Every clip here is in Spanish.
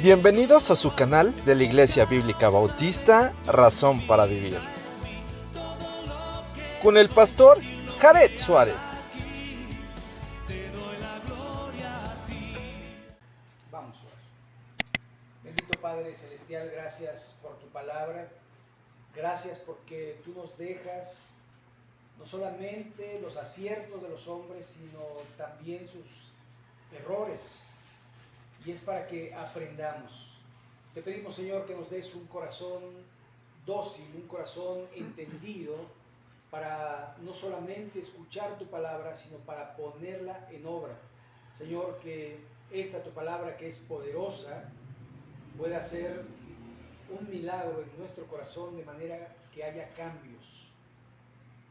Bienvenidos a su canal de la Iglesia Bíblica Bautista Razón para Vivir, con el pastor Jared Suárez. Vamos a orar. Bendito Padre Celestial, gracias por tu palabra. Gracias porque tú nos dejas no solamente los aciertos de los hombres, sino también sus errores. Y es para que aprendamos. Te pedimos, Señor, que nos des un corazón dócil, un corazón entendido, para no solamente escuchar tu palabra, sino para ponerla en obra. Señor, que esta tu palabra, que es poderosa, pueda ser un milagro en nuestro corazón, de manera que haya cambios.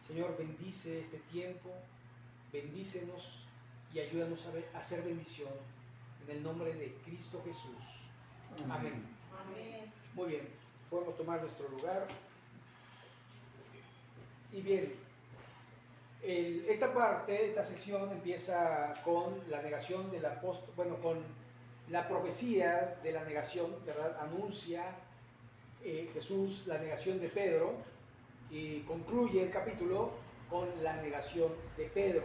Señor, bendice este tiempo, bendícenos y ayúdanos a hacer bendición. En el nombre de Cristo Jesús. Amén. Amén. Muy bien, podemos tomar nuestro lugar. Y bien, esta sección empieza con la negación del apóstol, con la profecía de la negación, ¿verdad? Anuncia Jesús la negación de Pedro y concluye el capítulo con la negación de Pedro.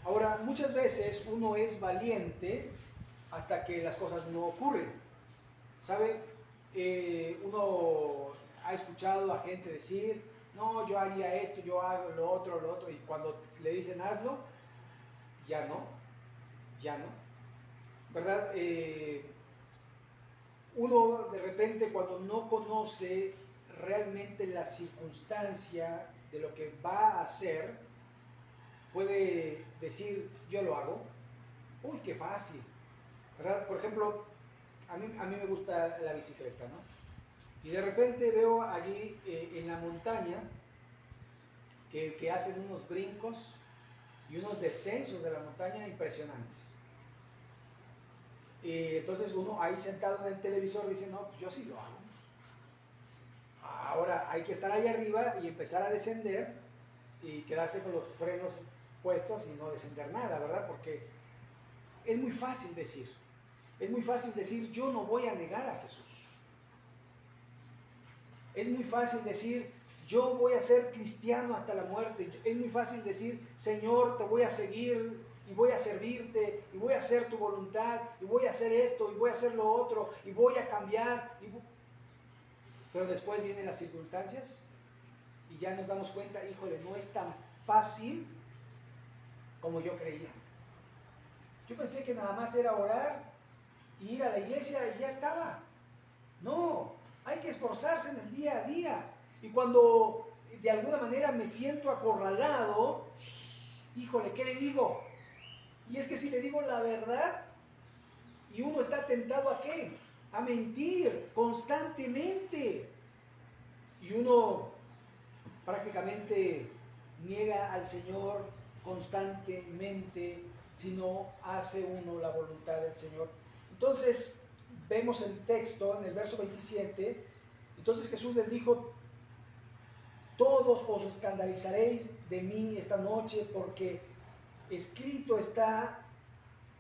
Ahora, muchas veces uno es valiente hasta que las cosas no ocurren. ¿Sabe? Uno ha escuchado a gente decir, no, yo haría esto, yo hago lo otro, y cuando le dicen hazlo, ya no, ¿verdad? Uno de repente, cuando no conoce realmente la circunstancia de lo que va a hacer, puede decir, yo lo hago. Uy, qué fácil, ¿verdad? Por ejemplo, a mí me gusta la bicicleta, ¿no? Y de repente veo allí en la montaña que hacen unos brincos y unos descensos de la montaña impresionantes. Entonces uno ahí sentado en el televisor dice, no, pues yo sí lo hago. Ahora hay que estar ahí arriba y empezar a descender y quedarse con los frenos puestos y no descender nada, ¿verdad? Porque es muy fácil decir, yo no voy a negar a Jesús. Es muy fácil decir, yo voy a ser cristiano hasta la muerte. Es muy fácil decir, Señor, te voy a seguir y voy a servirte y voy a hacer tu voluntad y voy a hacer esto y voy a hacer lo otro y voy a cambiar. Pero después vienen las circunstancias y ya nos damos cuenta, híjole, no es tan fácil como yo creía. Yo pensé que nada más era orar y ir a la iglesia y ya estaba. No, hay que esforzarse en el día a día. Y cuando de alguna manera me siento acorralado, híjole, ¿qué le digo? Y es que si le digo la verdad, y uno está tentado ¿a qué? A mentir constantemente. Y uno prácticamente niega al Señor constantemente si no hace uno la voluntad del Señor. Entonces, vemos el texto en el verso 27, entonces Jesús les dijo, todos os escandalizaréis de mí esta noche, porque escrito está,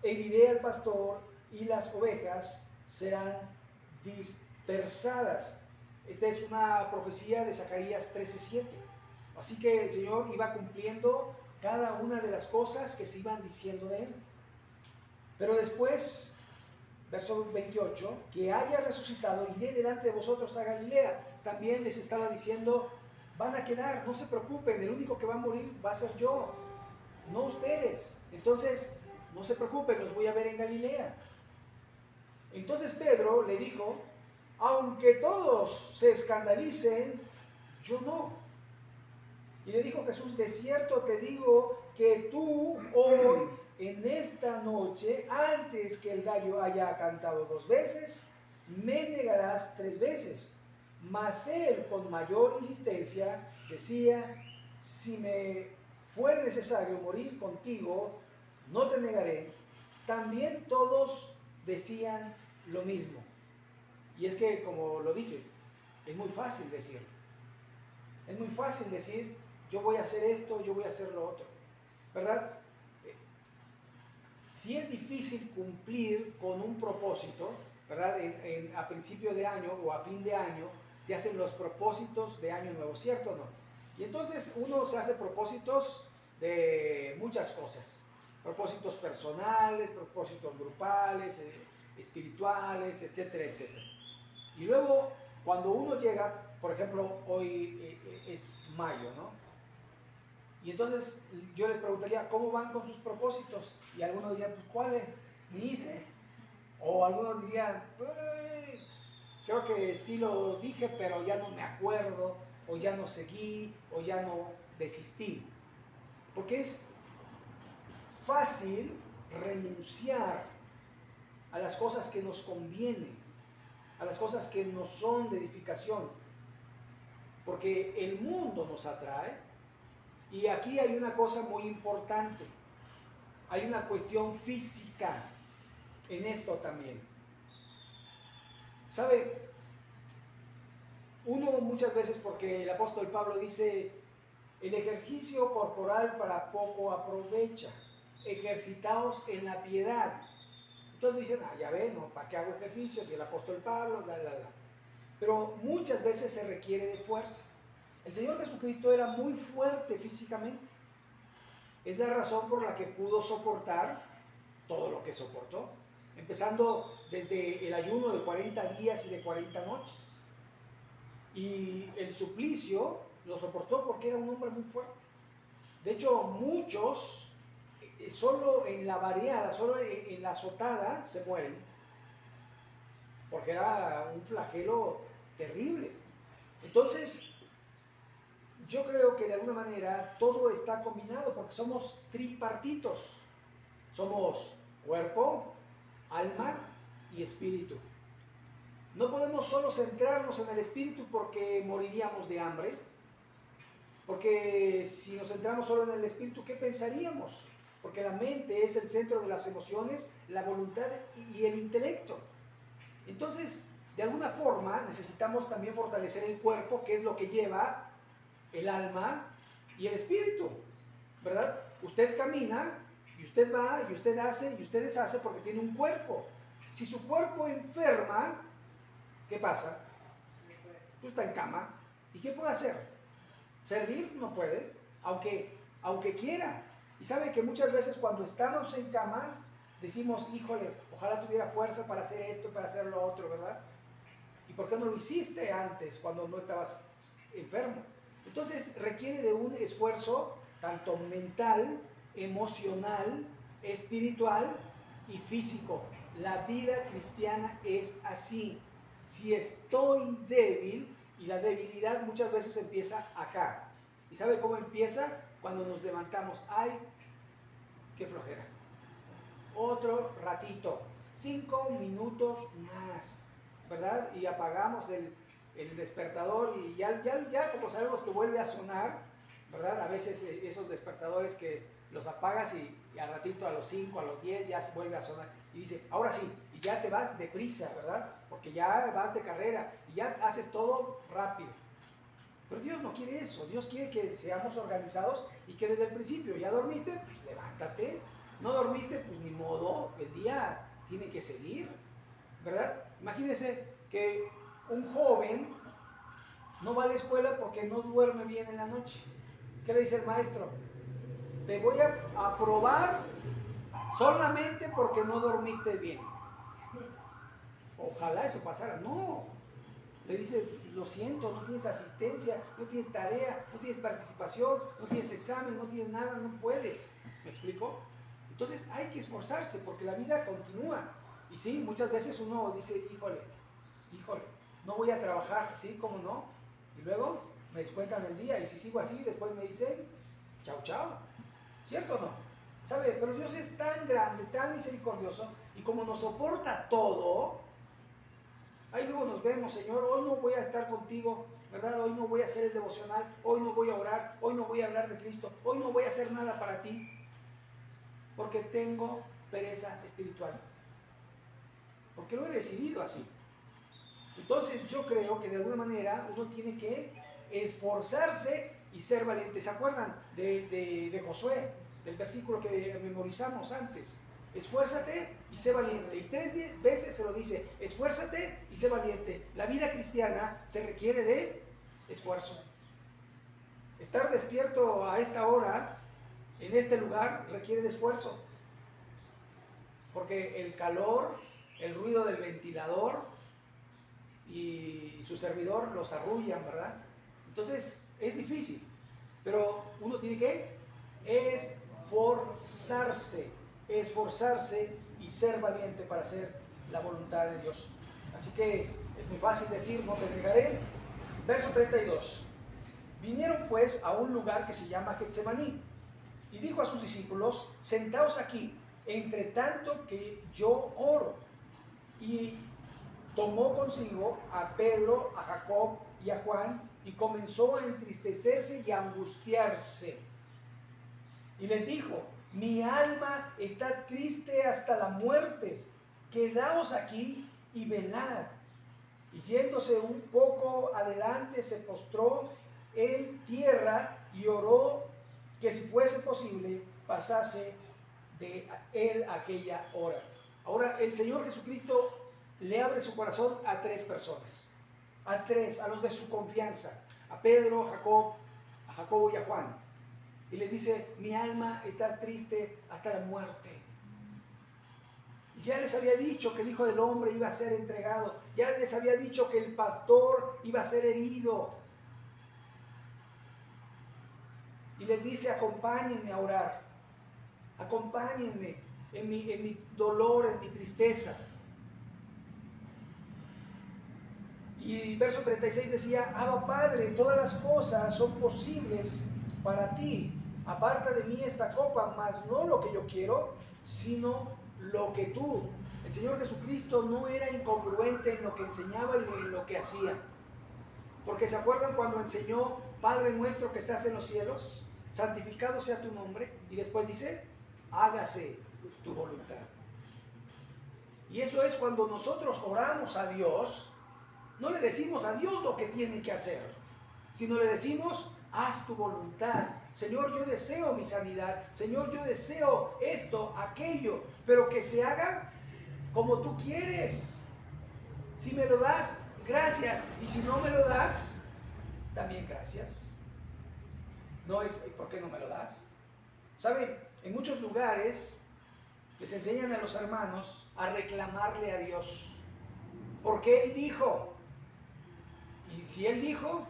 heriré al pastor y las ovejas serán dispersadas. Esta es una profecía de Zacarías 13:7. Así que el Señor iba cumpliendo cada una de las cosas que se iban diciendo de él. Pero después, verso 28, que haya resucitado, iré delante de vosotros a Galilea. También les estaba diciendo, van a quedar, no se preocupen, el único que va a morir va a ser yo, no ustedes. Entonces, no se preocupen, los voy a ver en Galilea. Entonces Pedro le dijo, aunque todos se escandalicen, yo no. Y le dijo Jesús, de cierto te digo que tú hoy, en esta noche, antes que el gallo haya cantado 2 veces, me negarás 3 veces. Mas él, con mayor insistencia, decía, si me fuera necesario morir contigo, no te negaré. También todos decían lo mismo. Y es que, como lo dije, es muy fácil decirlo. Es muy fácil decir, yo voy a hacer esto, yo voy a hacer lo otro, ¿verdad? si es difícil cumplir con un propósito, ¿verdad? A principio de año o a fin de año se hacen los propósitos de año nuevo, ¿cierto o no? Y entonces uno se hace propósitos de muchas cosas, propósitos personales, propósitos grupales, espirituales, etcétera, etcétera. Y luego, cuando uno llega, por ejemplo, hoy es mayo, ¿no? Y entonces yo les preguntaría, ¿cómo van con sus propósitos? Y algunos dirían, pues, ¿cuáles? Ni hice. O algunos dirían, pues, creo que sí lo dije, pero ya no me acuerdo, o ya no seguí, o ya no desistí. Porque es fácil renunciar a las cosas que nos convienen, a las cosas que nos son de edificación, porque el mundo nos atrae. Y aquí hay una cosa muy importante, hay una cuestión física en esto también. ¿Sabe? Uno muchas veces, porque el apóstol Pablo dice, el ejercicio corporal para poco aprovecha, ejercitaos en la piedad. Entonces dicen, ya ven, ¿no? ¿Para qué hago ejercicio? Si el apóstol Pablo, Pero muchas veces se requiere de fuerza. El Señor Jesucristo era muy fuerte físicamente. Es la razón por la que pudo soportar todo lo que soportó, empezando desde el ayuno de 40 días y de 40 noches. Y el suplicio lo soportó porque era un hombre muy fuerte. De hecho, muchos, solo en la variada, solo en la azotada, se mueren, porque era un flagelo terrible. Entonces, yo creo que de alguna manera todo está combinado, porque somos tripartitos. Somos cuerpo, alma y espíritu. No podemos solo centrarnos en el espíritu porque moriríamos de hambre. Porque si nos centramos solo en el espíritu, ¿qué pensaríamos? Porque la mente es el centro de las emociones, la voluntad y el intelecto. Entonces, de alguna forma, necesitamos también fortalecer el cuerpo, que es lo que lleva el alma y el espíritu, ¿verdad? Usted camina y usted va y usted hace y usted deshace porque tiene un cuerpo. Si su cuerpo enferma, ¿qué pasa? Pues está en cama. ¿Y qué puede hacer? Servir no puede, aunque quiera. Y sabe que muchas veces cuando estamos en cama decimos, híjole, ojalá tuviera fuerza para hacer esto, para hacer lo otro, ¿verdad? ¿Y por qué no lo hiciste antes cuando no estabas enfermo? Entonces requiere de un esfuerzo tanto mental, emocional, espiritual y físico. La vida cristiana es así. Si estoy débil, y la debilidad muchas veces empieza acá. ¿Y sabe cómo empieza? Cuando nos levantamos. ¡Ay, qué flojera! Otro ratito, 5 minutos más, ¿verdad? Y apagamos el despertador y ya como sabemos que vuelve a sonar, ¿verdad? A veces esos despertadores que los apagas y al ratito a los 5, a los 10 ya se vuelve a sonar y dice, ahora sí, y ya te vas deprisa, ¿verdad? Porque ya vas de carrera y ya haces todo rápido. Pero Dios no quiere eso, Dios quiere que seamos organizados y que desde el principio, ¿ya dormiste? Pues levántate. ¿No dormiste? Pues ni modo, el día tiene que seguir, ¿verdad? Imagínense que un joven no va a la escuela porque no duerme bien en la noche. ¿Qué le dice el maestro? Te voy a aprobar solamente porque no dormiste bien. Ojalá eso pasara. No. Le dice, lo siento, no tienes asistencia, no tienes tarea, no tienes participación, no tienes examen, no tienes nada, no puedes. ¿Me explico? Entonces hay que esforzarse porque la vida continúa. Y sí, muchas veces uno dice, híjole, no voy a trabajar, ¿sí? ¿Cómo no? Y luego me descuentan el día y si sigo así, después me dicen, chao, chao. ¿Cierto o no? ¿Sabe? Pero Dios es tan grande, tan misericordioso y como nos soporta todo, ahí luego nos vemos, Señor, hoy no voy a estar contigo, ¿verdad? Hoy no voy a hacer el devocional, hoy no voy a orar, hoy no voy a hablar de Cristo, hoy no voy a hacer nada para ti, porque tengo pereza espiritual. Porque lo he decidido así. Entonces yo creo que de alguna manera uno tiene que esforzarse y ser valiente. ¿Se acuerdan de Josué, del versículo que memorizamos antes? esfuérzate y sé valiente. Y 3 veces se lo dice, esfuérzate y sé valiente. La vida cristiana se requiere de esfuerzo. Estar despierto a esta hora, en este lugar, requiere de esfuerzo. Porque el calor, el ruido del ventilador y su servidor los arrullan, ¿verdad? Entonces es difícil. Pero uno tiene que esforzarse y ser valiente para hacer la voluntad de Dios. Así que es muy fácil decir, no te negaré. Verso 32. Vinieron pues a un lugar que se llama Getsemaní, y dijo a sus discípulos, sentaos aquí, entre tanto que yo oro. Y tomó consigo a Pedro, a Jacob y a Juan, y comenzó a entristecerse y a angustiarse. Y les dijo, mi alma está triste hasta la muerte, quedaos aquí y velad. Y yéndose un poco adelante, se postró en tierra y oró que si fuese posible pasase de él aquella hora. Ahora el Señor Jesucristo le abre su corazón a 3 personas, a los de su confianza, a Pedro, a Jacobo y a Juan. Y les dice, mi alma está triste hasta la muerte. Ya les había dicho que el Hijo del Hombre iba a ser entregado. Ya les había dicho que el pastor iba a ser herido. Y les dice, acompáñenme a orar. Acompáñenme en mi dolor, en mi tristeza. Y verso 36 decía, Abba Padre, todas las cosas son posibles para ti. Aparta de mí esta copa, mas no lo que yo quiero, sino lo que tú. El Señor Jesucristo no era incongruente en lo que enseñaba y en lo que hacía. Porque ¿se acuerdan cuando enseñó, Padre nuestro que estás en los cielos, santificado sea tu nombre? Y después dice, hágase tu voluntad. Y eso es cuando nosotros oramos a Dios, no le decimos a Dios lo que tiene que hacer, sino le decimos, haz tu voluntad. Señor, yo deseo mi sanidad. Señor, yo deseo esto, aquello, pero que se haga como tú quieres. Si me lo das, gracias. Y si no me lo das, también gracias. No es, ¿por qué no me lo das? ¿Saben? En muchos lugares les enseñan a los hermanos a reclamarle a Dios. Porque Él dijo. Y si Él dijo,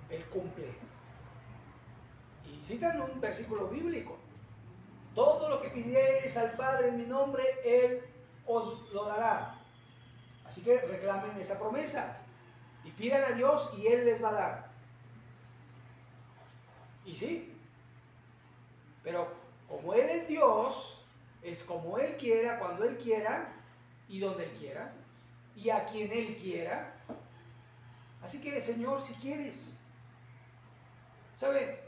Él cumple. Y citan un versículo bíblico. Todo lo que pidiereis al Padre en mi nombre, Él os lo dará. Así que reclamen esa promesa. Y pidan a Dios y Él les va a dar. Y sí. Pero como Él es Dios, es como Él quiera, cuando Él quiera, y donde Él quiera, y a quien Él quiera. Así que, Señor, si quieres. ¿Sabe?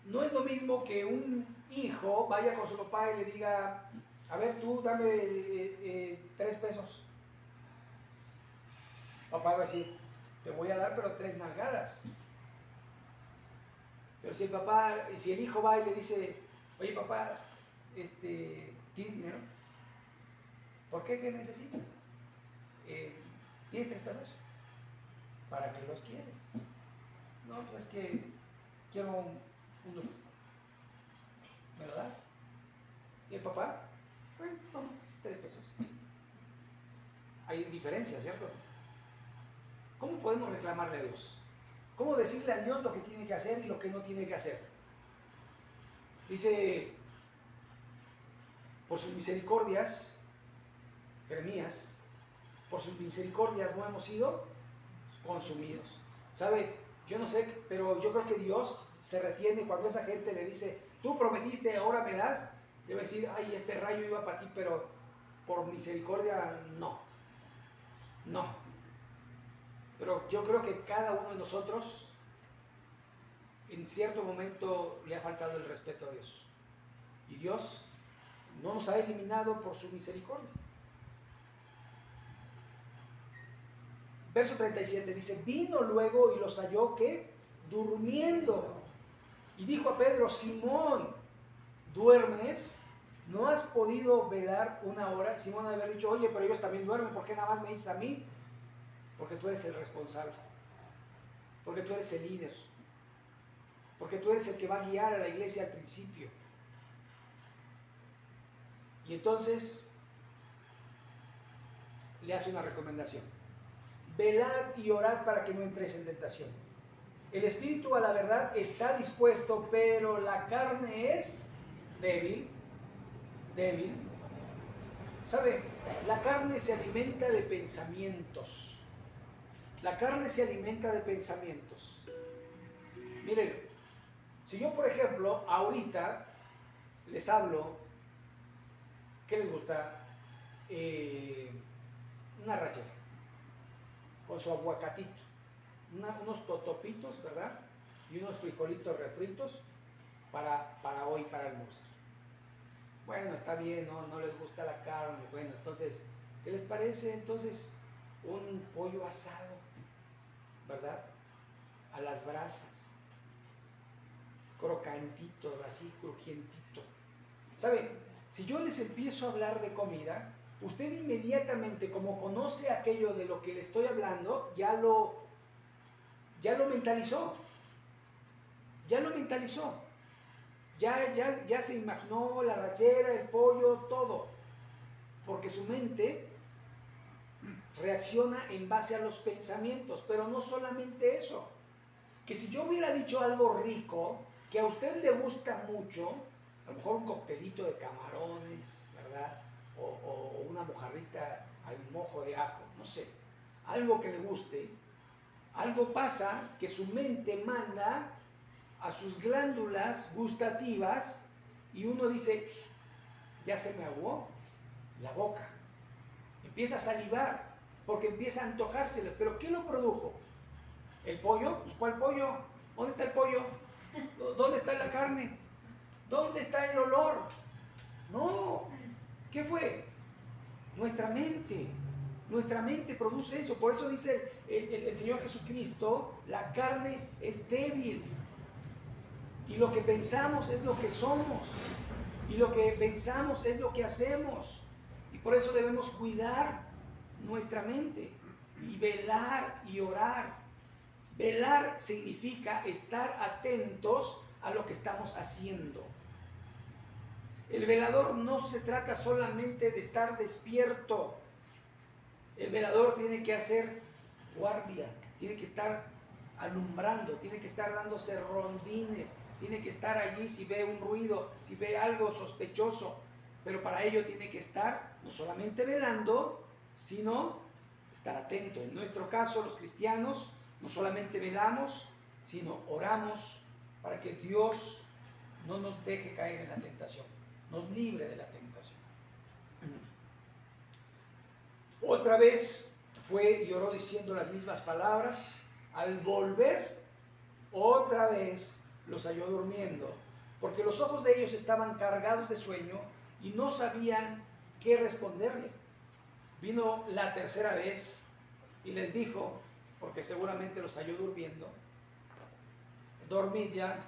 No es lo mismo que un hijo vaya con su papá y le diga, a ver, tú dame 3 pesos. Papá va a decir, te voy a dar, pero 3 nalgadas. Pero si el hijo va y le dice, oye papá, ¿tienes dinero? ¿Por qué? ¿Qué necesitas? ¿Tienes 3 pesos? ¿Para qué los quieres? No, pues es que quiero unos. ¿Me lo das? ¿Y el papá? Bueno, vamos, 3 pesos. Hay diferencia, ¿cierto? ¿Cómo podemos reclamarle a Dios? ¿Cómo decirle a Dios lo que tiene que hacer y lo que no tiene que hacer? Dice, por sus misericordias, Jeremías, por sus misericordias no hemos sido consumidos. ¿Sabe? Yo no sé, pero yo creo que Dios se retiene cuando esa gente le dice, tú prometiste, ahora me das. Debe decir, ay, este rayo iba para ti, pero por misericordia no. No. Pero yo creo que cada uno de nosotros en cierto momento le ha faltado el respeto a Dios. Y Dios no nos ha eliminado por su misericordia. Verso 37 dice, vino luego y los halló, ¿qué? Durmiendo. Y dijo a Pedro, Simón, ¿duermes? ¿No has podido velar una hora? Simón debe haber dicho, oye, pero ellos también duermen, ¿por qué nada más me dices a mí? Porque tú eres el responsable, porque tú eres el líder, porque tú eres el que va a guiar a la iglesia al principio. Y entonces le hace una recomendación: velad y orad para que no entréis en tentación. El espíritu a la verdad está dispuesto, pero la carne es débil. ¿Sabe? La carne se alimenta de pensamientos. La carne se alimenta de pensamientos. Miren, si yo, por ejemplo, ahorita les hablo, ¿qué les gusta? Una rachera con su aguacatito, unos totopitos, ¿verdad? Y unos frijolitos refritos para hoy, para almorzar. Bueno, está bien, no les gusta la carne. Bueno, entonces, ¿qué les parece entonces un pollo asado, ¿verdad? A las brasas, crocantito, así crujientito. ¿Saben? Si yo les empiezo a hablar de comida, usted inmediatamente, como conoce aquello de lo que le estoy hablando, ya lo mentalizó. Ya lo mentalizó. Ya se imaginó la rachera, el pollo, todo. Porque su mente reacciona en base a los pensamientos. Pero no solamente eso. Que si yo hubiera dicho algo rico, que a usted le gusta mucho, a lo mejor un coctelito de camarones, ¿verdad? O una mojarrita al mojo de ajo, no sé. Algo que le guste. Algo pasa que su mente manda a sus glándulas gustativas y uno dice, ya se me aguó la boca, empieza a salivar porque empieza a antojárselo. ¿Pero qué lo produjo? ¿El pollo? Pues ¿cuál pollo? ¿Dónde está el pollo? ¿Dónde está la carne? ¿Dónde está el olor? No, ¿qué fue? Nuestra mente produce eso. Por eso dice el Señor Jesucristo, la carne es débil. Y lo que pensamos es lo que somos. Y lo que pensamos es lo que hacemos. Y por eso debemos cuidar nuestra mente y velar y orar. Velar significa estar atentos a lo que estamos haciendo. El velador no se trata solamente de estar despierto. El velador tiene que hacer guardia, tiene que estar alumbrando, tiene que estar dándose rondines, tiene que estar allí si ve un ruido, si ve algo sospechoso, pero para ello tiene que estar no solamente velando, sino estar atento. En nuestro caso, los cristianos, no solamente velamos, sino oramos para que Dios no nos deje caer en la tentación, nos libre de la tentación. Otra vez fue y oró diciendo las mismas palabras. Al volver, otra vez los halló durmiendo, porque los ojos de ellos estaban cargados de sueño y no sabían qué responderle. Vino la tercera vez y les dijo, porque seguramente los halló durmiendo, dormid ya,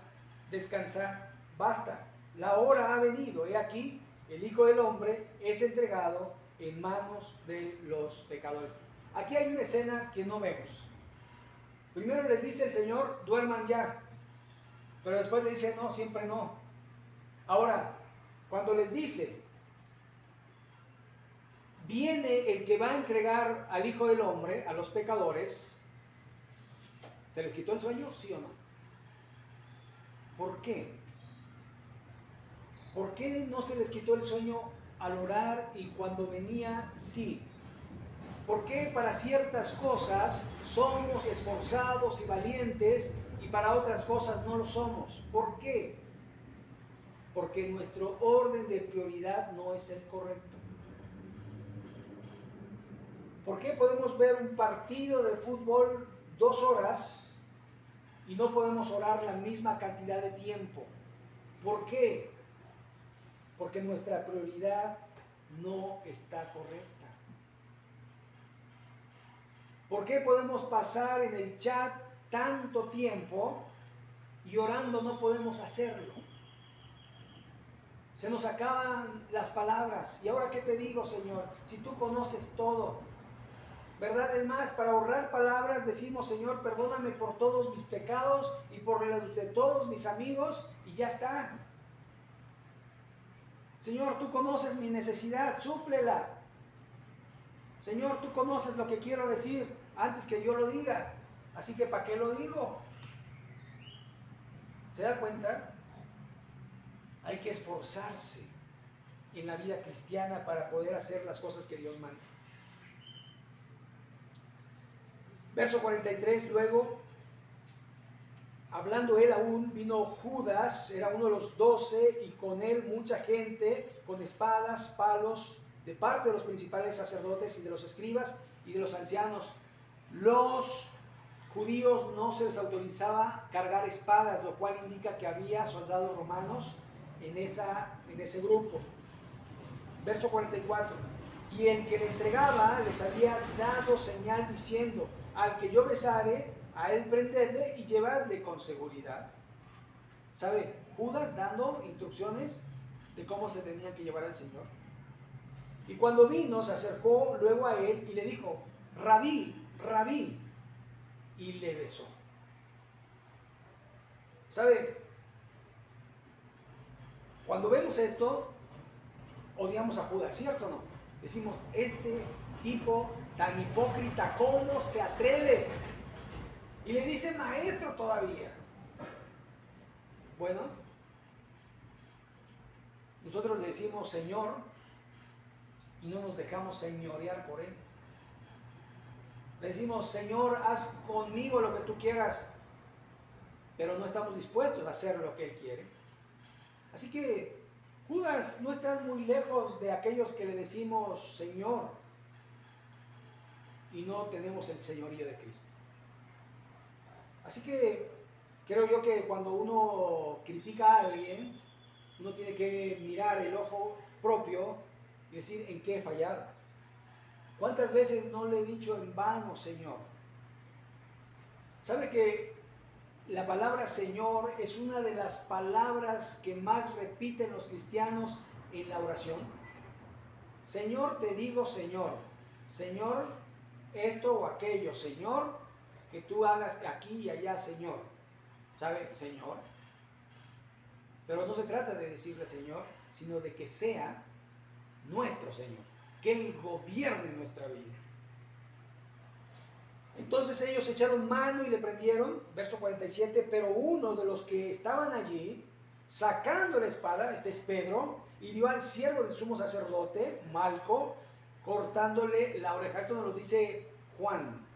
descansad, basta, la hora ha venido, he aquí, el Hijo del Hombre es entregado en manos de los pecadores. Aquí hay una escena que no vemos. Primero les dice el Señor, duerman ya, pero después le dice, no, siempre no. Ahora, cuando les dice, viene el que va a entregar al Hijo del Hombre, a los pecadores, ¿se les quitó el sueño? ¿Sí o no? ¿Por qué? ¿Por qué no se les quitó el sueño al orar y cuando venía, sí? ¿Por qué para ciertas cosas somos esforzados y valientes y para otras cosas no lo somos? ¿Por qué? Porque nuestro orden de prioridad no es el correcto. ¿Por qué podemos ver un partido de fútbol 2 horas y no podemos orar la misma cantidad de tiempo? ¿Por qué? Porque nuestra prioridad no está correcta. ¿Por qué podemos pasar en el chat tanto tiempo y orando no podemos hacerlo? Se nos acaban las palabras. ¿Y ahora qué te digo, Señor? Si tú conoces todo. ¿Verdad? Es más, para ahorrar palabras decimos, Señor, perdóname por todos mis pecados y por los de todos mis amigos, y ya está. Señor, tú conoces mi necesidad, súplela. Señor, tú conoces lo que quiero decir antes que yo lo diga. Así que ¿para qué lo digo? ¿Se da cuenta? Hay que esforzarse en la vida cristiana para poder hacer las cosas que Dios manda. Verso 43, luego, hablando él aún, vino Judas, era uno de los 12, y con él mucha gente, con espadas, palos, de parte de los principales sacerdotes y de los escribas y de los ancianos. Los judíos no se les autorizaba cargar espadas, lo cual indica que había soldados romanos en ese grupo. Verso 44. Y el que le entregaba les había dado señal diciendo: al que yo besare, a él prenderle y llevarle con seguridad. ¿Sabe? Judas dando instrucciones de cómo se tenía que llevar al Señor. Y cuando vino, se acercó luego a él y le dijo: Rabí, Rabí, y le besó. ¿Sabe? Cuando vemos esto, odiamos a Judas, ¿cierto o no? Decimos, este tipo tan hipócrita, ¿cómo se atreve? Y le dice maestro todavía. Bueno, nosotros le decimos Señor y no nos dejamos señorear por él. Le decimos, Señor, haz conmigo lo que tú quieras, pero no estamos dispuestos a hacer lo que él quiere. Así que Judas no está muy lejos de aquellos que le decimos Señor y no tenemos el señorío de Cristo. Así que creo yo que cuando uno critica a alguien, uno tiene que mirar el ojo propio y decir en qué he fallado. ¿Cuántas veces no le he dicho en vano Señor? ¿Sabe que la palabra Señor es una de las palabras que más repiten los cristianos en la oración? Señor, te digo Señor. Señor, esto o aquello. Señor, que tú hagas aquí y allá, Señor. ¿Sabe? Señor. Pero no se trata de decirle Señor, sino de que sea nuestro Señor, que Él gobierne nuestra vida. Entonces ellos echaron mano y le prendieron, verso 47, pero uno de los que estaban allí, sacando la espada, este es Pedro, hirió al siervo del sumo sacerdote, Malco, cortándole la oreja. Esto nos lo dice Juan.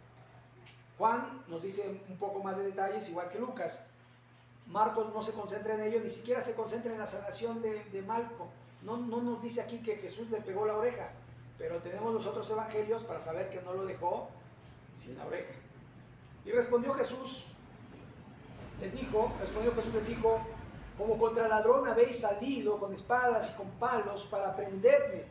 Juan nos dice un poco más de detalles, igual que Lucas. Marcos no se concentra en ello, ni siquiera se concentra en la sanación de Malco. No nos dice aquí que Jesús le pegó la oreja, pero tenemos los otros evangelios para saber que no lo dejó sin la oreja. Y respondió Jesús les dijo, como contra ladrón habéis salido con espadas y con palos para prenderme.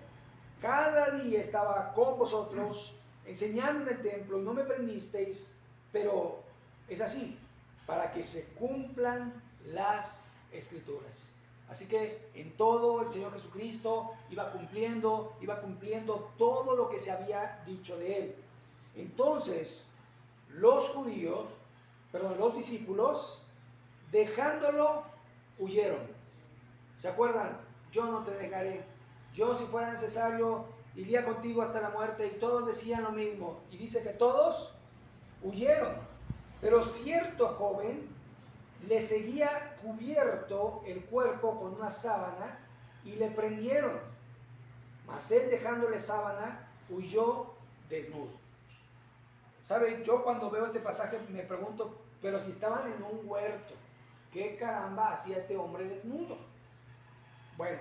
Cada día estaba con vosotros enseñando en el templo y no me prendisteis, pero es así, para que se cumplan las Escrituras. Así que en todo el Señor Jesucristo iba cumpliendo todo lo que se había dicho de él. Entonces los discípulos, dejándolo, huyeron. ¿Se acuerdan? Yo no te dejaré. Yo, si fuera necesario, iría contigo hasta la muerte. Y todos decían lo mismo. Y dice que todos huyeron. Pero cierto joven le seguía cubierto el cuerpo con una sábana y le prendieron. Mas él, dejándole sábana, huyó desnudo. ¿Sabe? Yo cuando veo este pasaje me pregunto, pero si estaban en un huerto, ¿qué caramba hacía este hombre desnudo? Bueno,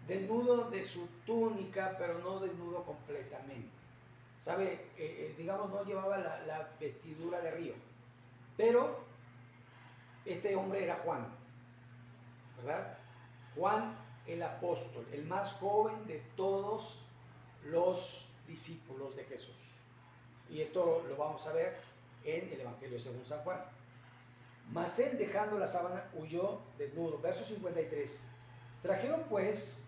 desnudo de su túnica, pero no desnudo completamente. ¿Sabe? Digamos, no llevaba la vestidura de arriba. Pero este hombre era Juan, ¿verdad? Juan el apóstol, el más joven de todos los discípulos de Jesús. Y esto lo vamos a ver en el Evangelio según San Juan. Mas él, dejando la sábana, huyó desnudo. Verso 53. Trajeron pues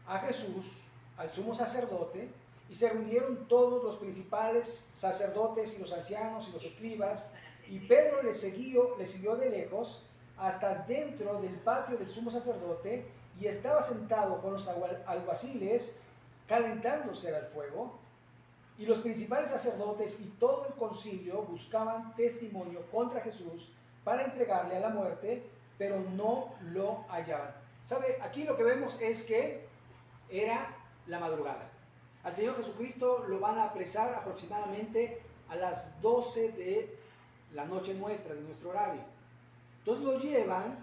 a Jesús al sumo sacerdote y se reunieron todos los principales sacerdotes y los ancianos y los escribas, y Pedro les siguió de lejos hasta dentro del patio del sumo sacerdote, y estaba sentado con los alguaciles calentándose al fuego. Y los principales sacerdotes y todo el concilio buscaban testimonio contra Jesús para entregarle a la muerte, pero no lo hallaban. ¿Sabe? Aquí lo que vemos es que era la madrugada. Al Señor Jesucristo lo van a apresar aproximadamente a las 12 de la noche nuestra, de nuestro horario. Entonces lo llevan,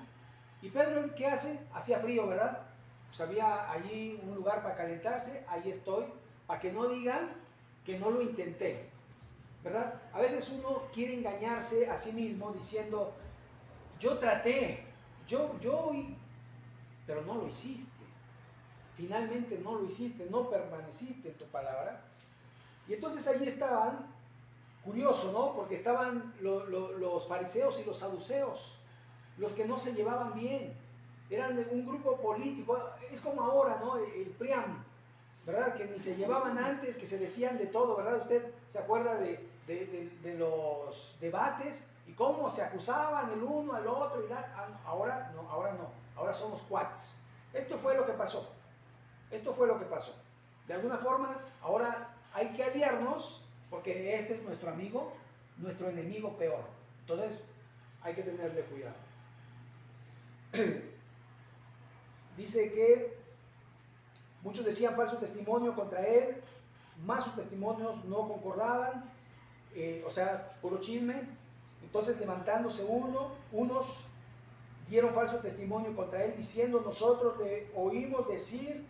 y Pedro, ¿qué hace? Hacía frío, ¿verdad? Pues había allí un lugar para calentarse, ahí estoy, para que no digan que no lo intenté, ¿verdad? A veces uno quiere engañarse a sí mismo diciendo, yo traté, pero no lo hiciste. Finalmente no lo hiciste, no permaneciste en tu palabra. Y entonces allí estaban, curioso, ¿no? Porque estaban los fariseos y los saduceos, los que no se llevaban bien. Eran un grupo político, es como ahora, ¿no? El PRIAM, ¿verdad? Que ni se llevaban antes, que se decían de todo, ¿verdad? Usted se acuerda de los debates y cómo se acusaban el uno al otro. Ahora no, ahora somos cuates. Esto fue lo que pasó. De alguna forma, ahora hay que aliarnos porque este es nuestro amigo, nuestro enemigo peor. Entonces, hay que tenerle cuidado. Dice que muchos decían falso testimonio contra él, más sus testimonios no concordaban, o sea, puro chisme. Entonces, levantándose unos dieron falso testimonio contra él, diciendo, nosotros le oímos decir,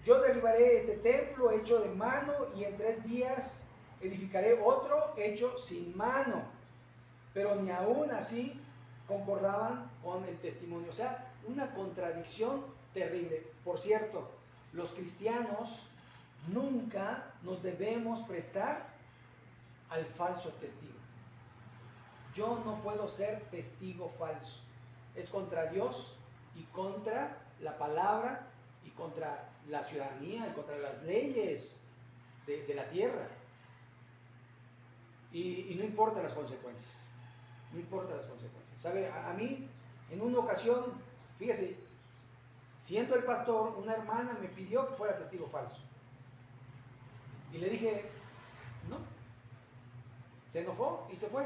yo derribaré este templo hecho de mano y en 3 días edificaré otro hecho sin mano. Pero ni aún así concordaban con el testimonio. O sea, una contradicción terrible. Por cierto, los cristianos nunca nos debemos prestar al falso testigo. Yo no puedo ser testigo falso. Es contra Dios y contra la palabra y contra la ciudadanía y contra las leyes de la tierra. Y no importa las consecuencias. No importa las consecuencias. ¿Sabe? A mí, en una ocasión, fíjese, siendo el pastor, una hermana me pidió que fuera testigo falso. Y le dije, no. Se enojó y se fue.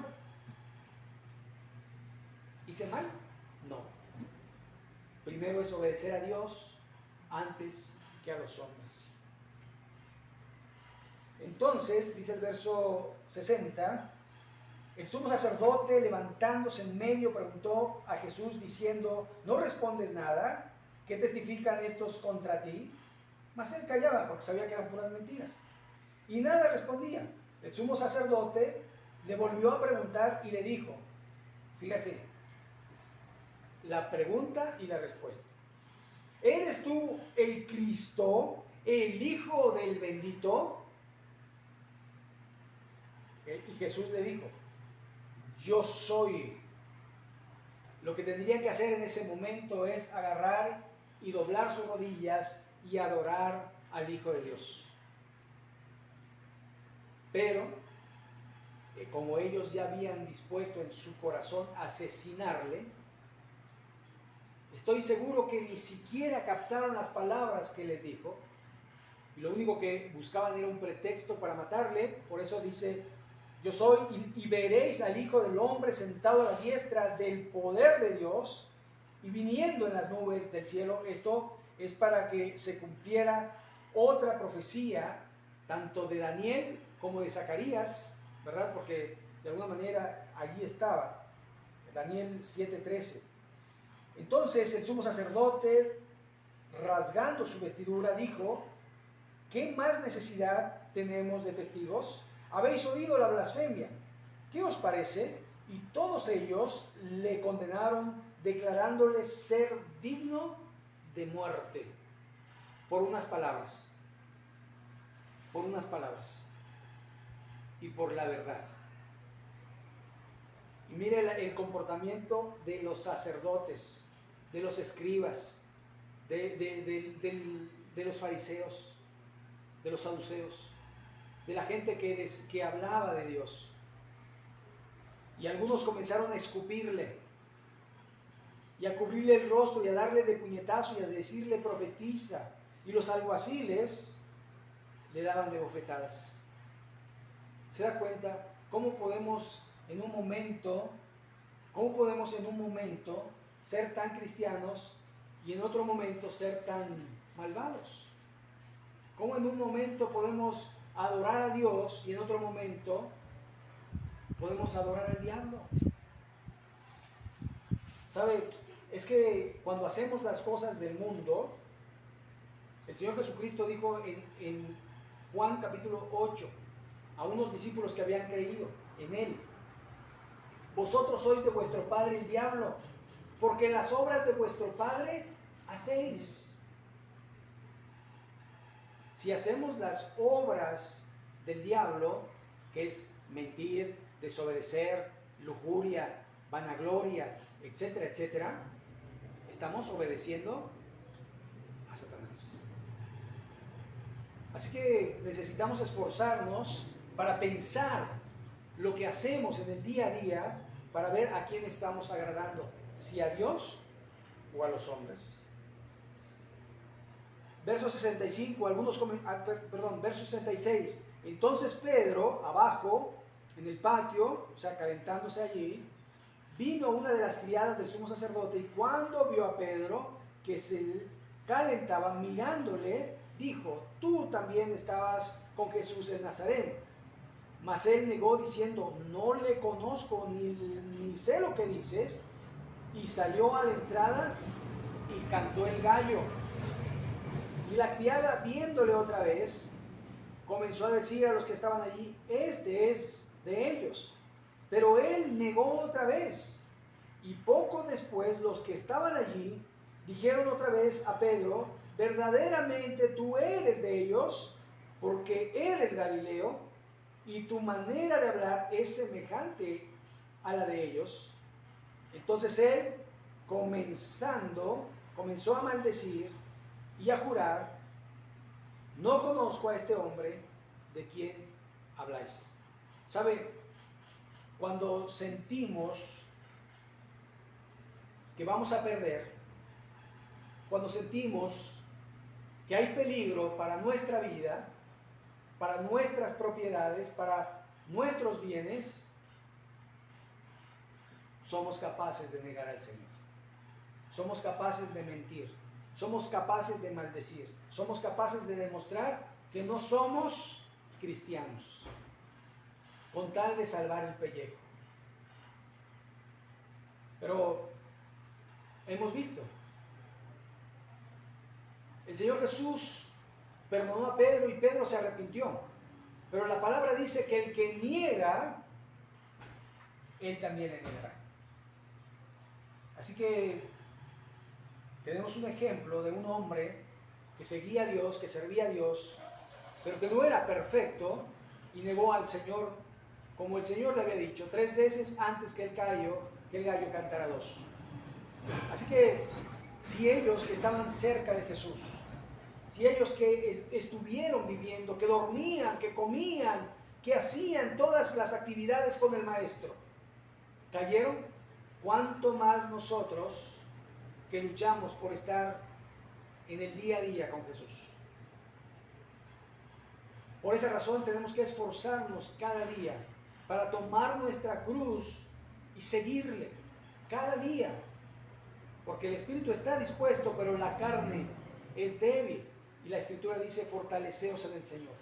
¿Hice mal? No. Primero es obedecer a Dios antes que a los hombres. Entonces, dice el verso 60, el sumo sacerdote, levantándose en medio, preguntó a Jesús diciendo, ¿no respondes nada? ¿Qué testifican estos contra ti? Mas él callaba porque sabía que eran puras mentiras. Y nada respondía. El sumo sacerdote le volvió a preguntar y le dijo, fíjese, la pregunta y la respuesta. ¿Eres tú el Cristo, el Hijo del bendito? Y Jesús le dijo, yo soy. Lo que tendrían que hacer en ese momento es agarrar y doblar sus rodillas y adorar al Hijo de Dios. Pero, como ellos ya habían dispuesto en su corazón asesinarle, estoy seguro que ni siquiera captaron las palabras que les dijo, y lo único que buscaban era un pretexto para matarle. Por eso dice, yo soy, y veréis al Hijo del Hombre sentado a la diestra del poder de Dios y viniendo en las nubes del cielo. Esto es para que se cumpliera otra profecía, tanto de Daniel como de Zacarías, ¿verdad? Porque de alguna manera allí estaba, Daniel 7:13. Entonces el sumo sacerdote, rasgando su vestidura, dijo, ¿qué más necesidad tenemos de testigos? Habéis oído la blasfemia. ¿Qué os parece? Y todos ellos le condenaron, declarándole ser digno de muerte. Por unas palabras. Y por la verdad. Y mire el comportamiento de los sacerdotes, de los escribas. de los fariseos, de los saduceos, de la gente que hablaba de Dios. Y algunos comenzaron a escupirle y a cubrirle el rostro y a darle de puñetazo y a decirle profetiza. Y los alguaciles le daban de bofetadas. ¿Se da cuenta cómo podemos en un momento ser tan cristianos y en otro momento ser tan malvados? ¿Cómo en un momento podemos adorar a Dios y en otro momento podemos adorar al diablo? ¿Sabe? Es que cuando hacemos las cosas del mundo, el Señor Jesucristo dijo en Juan capítulo 8 a unos discípulos que habían creído en Él: vosotros sois de vuestro padre el diablo, porque las obras de vuestro padre hacéis. Si hacemos las obras del diablo, que es mentir, desobedecer, lujuria, vanagloria, etcétera, etcétera, estamos obedeciendo a Satanás. Así que necesitamos esforzarnos para pensar lo que hacemos en el día a día, para ver a quién estamos agradando, si a Dios o a los hombres. Verso 65, verso 66. Entonces Pedro, abajo, en el patio, o sea, calentándose allí, vino una de las criadas del sumo sacerdote, y cuando vio a Pedro que se calentaba mirándole, dijo: tú también estabas con Jesús el Nazareno. Mas él negó diciendo: no le conozco, ni sé lo que dices. Y salió a la entrada y cantó el gallo. Y la criada, viéndole otra vez, comenzó a decir a los que estaban allí: este es de ellos. Pero él negó otra vez. Y poco después los que estaban allí dijeron otra vez a Pedro: verdaderamente tú eres de ellos, porque eres Galileo, y tu manera de hablar es semejante a la de ellos. Entonces él, comenzó a maldecir y a jurar: no conozco a este hombre de quien habláis. ¿Sabe? Cuando sentimos que vamos a perder, cuando sentimos que hay peligro para nuestra vida, para nuestras propiedades, para nuestros bienes, somos capaces de negar al Señor. Somos capaces de mentir. Somos capaces de maldecir. Somos capaces de demostrar que no somos cristianos, con tal de salvar el pellejo. Pero hemos visto, el Señor Jesús perdonó a Pedro y Pedro se arrepintió. Pero la palabra dice que el que niega, él también le negará. Así que tenemos un ejemplo de un hombre que seguía a Dios, que servía a Dios, pero que no era perfecto y negó al Señor, como el Señor le había dicho, 3 veces antes que el gallo cantara 2. Así que si ellos que estaban cerca de Jesús, si ellos que estuvieron viviendo, que dormían, que comían, que hacían todas las actividades con el Maestro, cayeron, ¿cuánto más nosotros que luchamos por estar en el día a día con Jesús? Por esa razón tenemos que esforzarnos cada día para tomar nuestra cruz y seguirle cada día, porque el espíritu está dispuesto, pero la carne es débil, y la Escritura dice: fortaleceos en el Señor.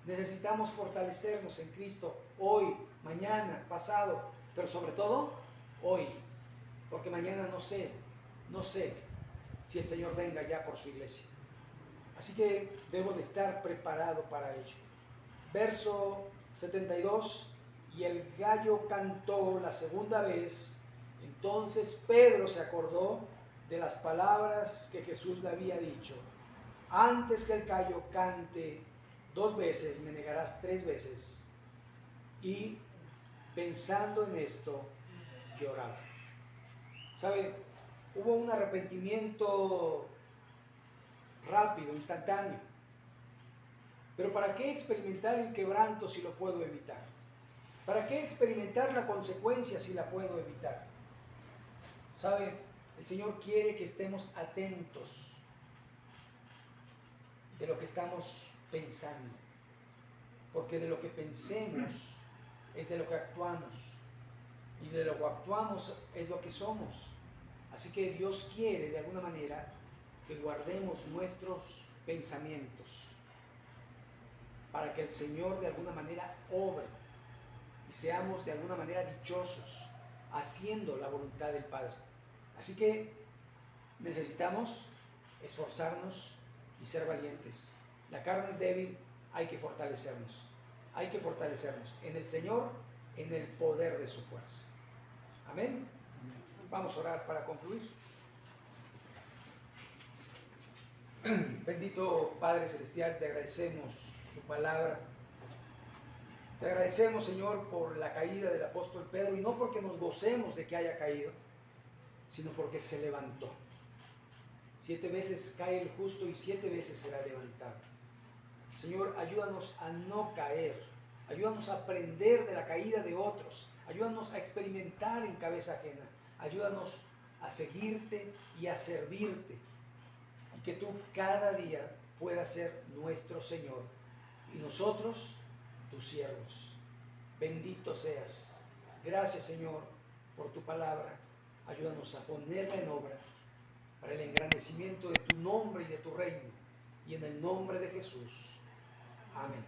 Necesitamos fortalecernos en Cristo hoy, mañana, pasado, pero sobre todo hoy, porque mañana no sé si el Señor venga ya por su iglesia. Así que debo de estar preparado para ello. Verso 72: y el gallo cantó la segunda vez. Entonces Pedro se acordó de las palabras que Jesús le había dicho: antes que el gallo cante 2 veces, me negarás 3 veces. Y pensando en esto, lloraba. ¿Sabe? hubo un arrepentimiento rápido, instantáneo. Pero ¿para qué experimentar el quebranto si lo puedo evitar? ¿Para qué experimentar la consecuencia si la puedo evitar? ¿Sabe? El Señor quiere que estemos atentos de lo que estamos pensando, porque de lo que pensemos es de lo que actuamos, y de lo que actuamos es lo que somos. Así que Dios quiere de alguna manera que guardemos nuestros pensamientos para que el Señor de alguna manera obre y seamos de alguna manera dichosos haciendo la voluntad del Padre. Así que necesitamos esforzarnos y ser valientes. La carne es débil, hay que fortalecernos. Hay que fortalecernos en el Señor, en el poder de su fuerza. Amén. Vamos a orar para concluir. Bendito Padre Celestial, te agradecemos tu palabra. Te agradecemos, Señor, por la caída del apóstol Pedro, y no porque nos gocemos de que haya caído, sino porque se levantó. 7 veces cae el justo y 7 veces será levantado. Señor, ayúdanos a no caer, ayúdanos a aprender de la caída de otros, ayúdanos a experimentar en cabeza ajena, ayúdanos a seguirte y a servirte, y que tú cada día puedas ser nuestro Señor y nosotros tus siervos. Bendito seas. Gracias, Señor, por tu palabra. Ayúdanos a ponerla en obra para el engrandecimiento de tu nombre y de tu reino, y en el nombre de Jesús. Amén.